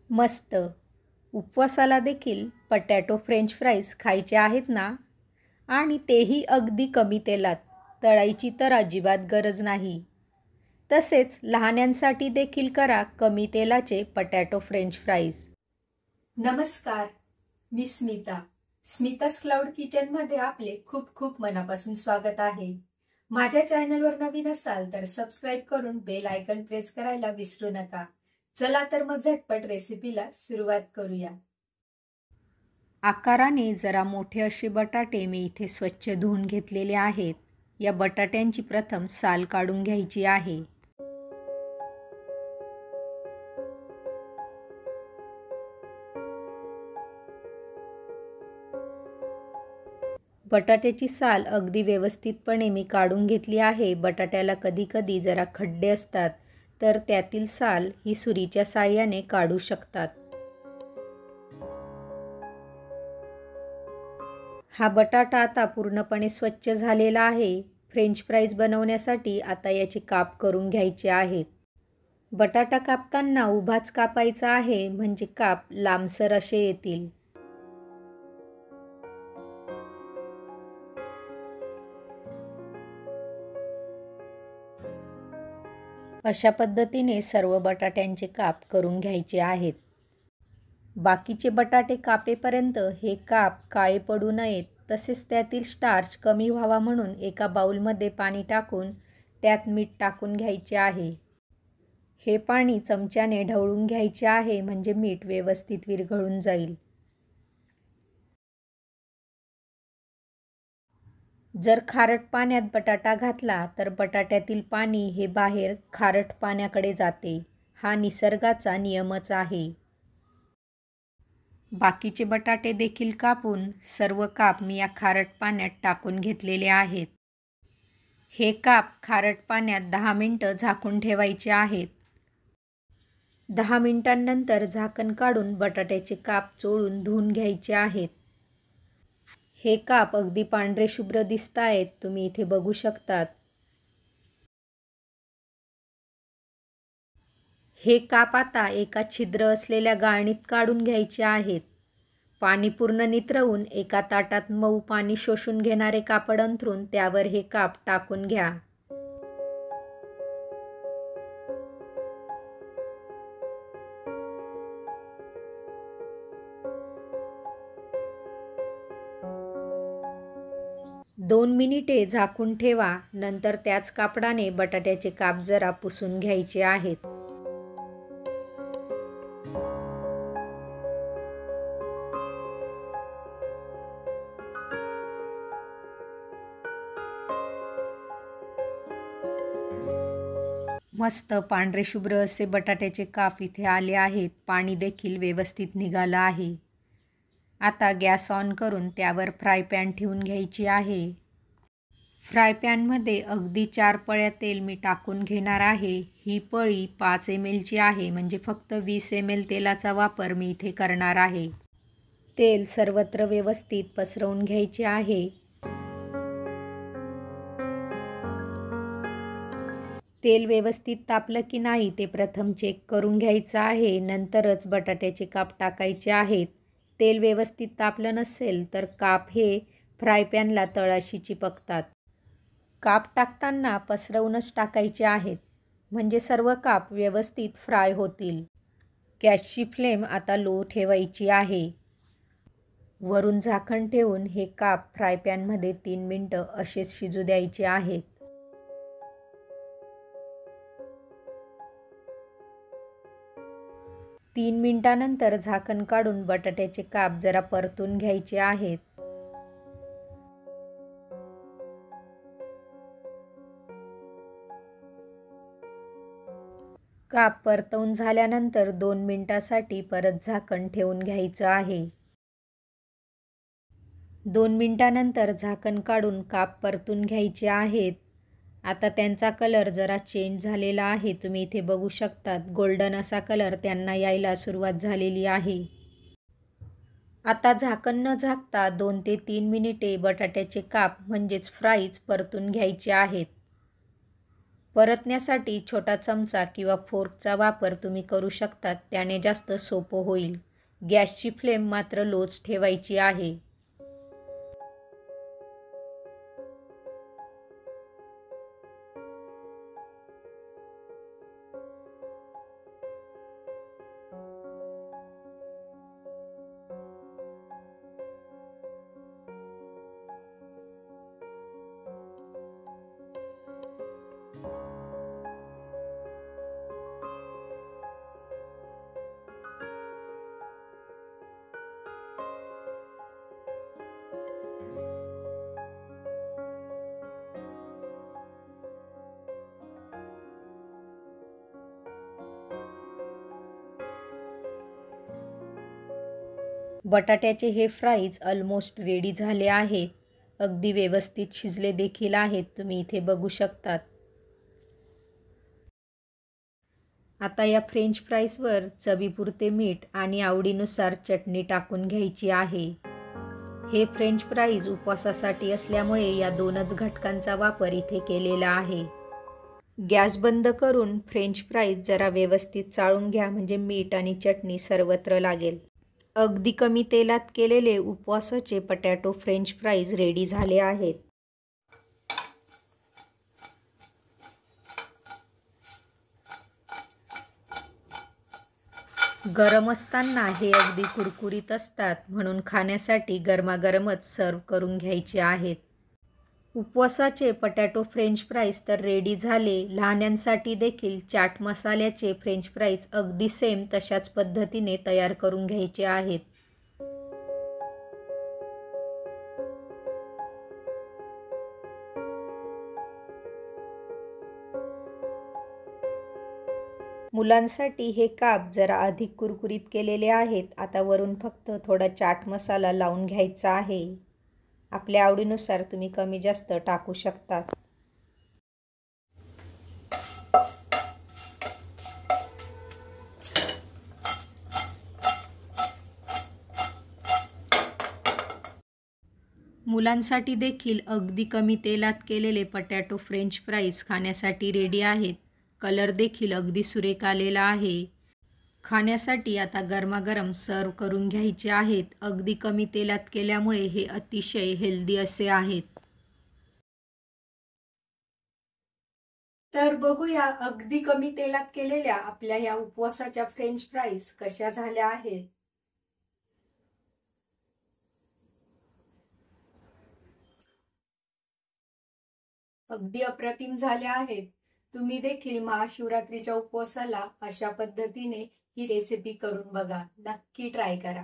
मस्त. उपवासाला देखील बटाटो फ्रेंच फ्राईज खायचे आहेत ना? आणि तेही अगदी कमी तेलात. तळायची तर अजिबात गरज नाही. तसेच लहानांसाठी देखील करा कमी तेलाचे बटाटो फ्रेंच फ्राईज. नमस्कार, मी स्मिता. स्मितास क्लाउड किचनमध्ये आपले खूप खूप मनापासून स्वागत आहे. माझ्या चॅनलवर नवीन असाल तर सबस्क्राईब करून बेल आयकॉन प्रेस करायला विसरू नका. चला तर मग झटपट रेसिपीला सुरुवात करूया. आकाराने जरा मोठे असे बटाटे मी इथे स्वच्छ धुवून घेतलेले आहेत. या बटाट्यांची प्रथम साल काढून घ्यायची आहे. बटाट्याची साल अगदी व्यवस्थितपणे मी काढून घेतली आहे. बटाट्याला कधी कधी जरा खड्डे असतात, तर त्यातील साल ही सुरीच्या साहाय्याने काढू शकतात. हा बटाटा आता पूर्णपणे स्वच्छ झालेला आहे. फ्रेंच फ्राईज बनवण्यासाठी आता याचे काप करून घ्यायचे आहेत. बटाटा कापताना उभाच कापायचा आहे, म्हणजे काप लांबसर असे येतील. अशा पद्धतीने सर्व बटाट्यांचे काप करून घ्यायचे आहेत. बाकीचे बटाटे कापेपर्यंत हे काप काळे पडू नयेत, तसेच त्यातील स्टार्च कमी व्हावा म्हणून एका बाउलमध्ये पाणी टाकून त्यात मीठ टाकून घ्यायचे आहे. हे पाणी चमच्याने ढवळून घ्यायचे आहे, म्हणजे मीठ व्यवस्थित विरघळून जाईल. जर खारट पाण्यात बटाटा घातला तर बटाट्यातील पाणी हे बाहेर खारट पाण्याकडे जाते. हा निसर्गाचा नियमच आहे. बाकीचे बटाटे देखील कापून सर्व काप मी या खारट पाण्यात टाकून घेतलेले आहेत. हे काप खारट पाण्यात 10 मिनिटं झाकून ठेवायचे आहेत. 10 मिनिटांनंतर झाकण काढून बटाट्याचे काप चोळून धुवून घ्यायचे आहेत. हे काप अगदी पांढरे शुभ्र दिसत आहेत, तुम्ही इथे बघू शकतात. हे काप आता एका छिद्र असलेल्या गाळणीत काढून घ्यायचे आहेत. पाणी पूर्ण नितरवून एका ताटात मऊ पाणी शोषून घेणारे कापड अंथरून त्यावर हे काप टाकून घ्या. दोन मिनिटे झाकून ठेवा. नंतर त्याच कापडाने बटाट्याचे काप जरा पुसून घ्यायचे आहेत. मस्त पांढरे शुभ्र असे बटाट्याचे काप इथे आले आहेत. पाणी देखील व्यवस्थित निघालं आहे. आता गॅस ऑन करून त्यावर फ्राय पॅन ठेवून घ्यायची आहे. फ्राय पॅनमध्ये अगदी 4 पळ्या तेल मी टाकून घेणार आहे. ही पळी 5 ml ची आहे, म्हणजे फक्त 20 ml तेलाचा वापर मी इथे करणार आहे. तेल सर्वत्र व्यवस्थित पसरवून घ्यायचे आहे. तेल व्यवस्थित तापलं की नाही ते प्रथम चेक करून घ्यायचं आहे. नंतरच बटाट्याचे काप टाकायचे आहेत. तेल व्यवस्थित तापलं नसेल तर काप हे फ्राय पॅनला तळाशी चिपकतात. काप टाकताना पसरवूनच टाकायचे आहेत, म्हणजे सर्व काप व्यवस्थित फ्राय होतील. गॅसची फ्लेम आता लो ठेवायची आहे. वरून झाकण ठेवून हे काप फ्राय पॅनमध्ये 3 मिनिटं असेच शिजू द्यायचे आहेत. 3 मिनिटांनंतर झाकण काढून बटाट्याचे काप जरा परतून घ्यायचे आहेत. काप परतवून झाल्यानंतर 2 मिनिटांसाठी परत झाकण ठेवून घ्यायचं आहे. 2 मिनिटांनंतर झाकण काढून काप परतून घ्यायचे आहेत. आता त्यांचा कलर जरा चेंज झालेला आहे. तुम्ही इथे बघू शकतात, गोल्डन असा कलर त्यांना यायला सुरुवात झालेली आहे. आता झाकण न झाकता 2 ते 3 मिनिटे बटाट्याचे काप म्हणजेच फ्राईज परतून घ्यायचे आहेत. परतण्यासाठी छोटा चमचा किंवा फोर्कचा वापर तुम्ही करू शकता, त्याने जास्त सोपं होईल. गॅसची फ्लेम मात्र लोच ठेवायची आहे. बटाट्याचे हे फ्राईज ऑलमोस्ट रेडी झाले आहेत. अगदी व्यवस्थित शिजले देखील आहेत, तुम्ही इथे बघू शकतात. आता या फ्रेंच फ्राईजवर चवीपुरते मीठ आणि आवडीनुसार चटणी टाकून घ्यायची आहे. हे फ्रेंच फ्राईज उपवासासाठी असल्यामुळे या 2च घटकांचा वापर इथे केलेला आहे. गॅस बंद करून फ्रेंच फ्राईज जरा व्यवस्थित चाळून घ्या, म्हणजे मीठ आणि चटणी सर्वत्र लागेल. अगदी कमी तेलात केलेले उपवासाचे पटॅटो फ्रेंच फ्राईज रेडी झाले आहेत. गरम असताना हे अगदी कुरकुरीत असतात, म्हणून खाण्यासाठी गरमागरमच सर्व करून घ्यायचे आहेत. उपवासाचे पटॅटो फ्रेंच फ्राईज तर रेडी झाले. लहानांसाठी देखील चाट मसाल्याचे फ्रेंच फ्राईज अगदी सेम तशाच पद्धतीने तयार करून घ्यायचे आहेत. मुलांसाठी हे काप जरा अधिक कुरकुरीत केलेले आहेत. आता वरून फक्त थोडा चाट मसाला लावून घ्यायचा आहे. आपल्या आवडीनुसार तुम्ही कमी जास्त टाकू शकता. मुलांसाठी देखील अगदी कमी तेलात केलेले पटॅटो फ्रेंच फ्राईज खाण्यासाठी रेडी आहेत. कलर देखील अगदी सुरेख आलेला आहे. खाण्यासाठी आता गरमागरम सर्व करून घ्यायचे आहेत. अगदी कमी तेलात केल्यामुळे हे अतिशय हेल्दी असे आहेत. तर बघूया अगदी कमी तेलात केलेल्या आपल्या या उपवासाच्या फ्रेंच फ्राईज कशा झाल्या आहेत. अगदी अप्रतिम झाल्या आहेत. तुम्ही देखील महाशिवरात्रीच्या उपवासाला अशा पद्धतीने ही रेसिपी करून बघा. नक्की ट्राय करा.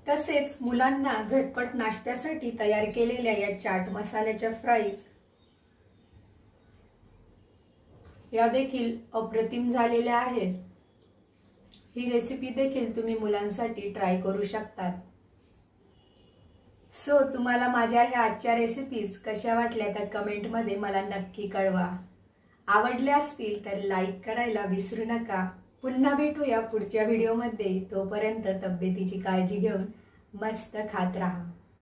तसेच मुलांना झटपट नाश्त्यासाठी तयार केलेल्या या चाट मसाल्याच्या फ्राईज या देखील अप्रतिम झालेल्या आहेत. ही रेसिपी देखील तुम्ही मुलांसाठी ट्राय करू शकता. सो तुम्हाला माझ्या ह्या आजच्या रेसिपीज कशा वाटल्या तर कमेंटमध्ये मला नक्की कळवा. आवडल्या असतील तर लाईक करायला विसरू नका. पुन्हा भेटूया पुढच्या व्हिडिओमध्ये. तोपर्यंत तब्येतीची काळजी घेऊन मस्त खात राहा.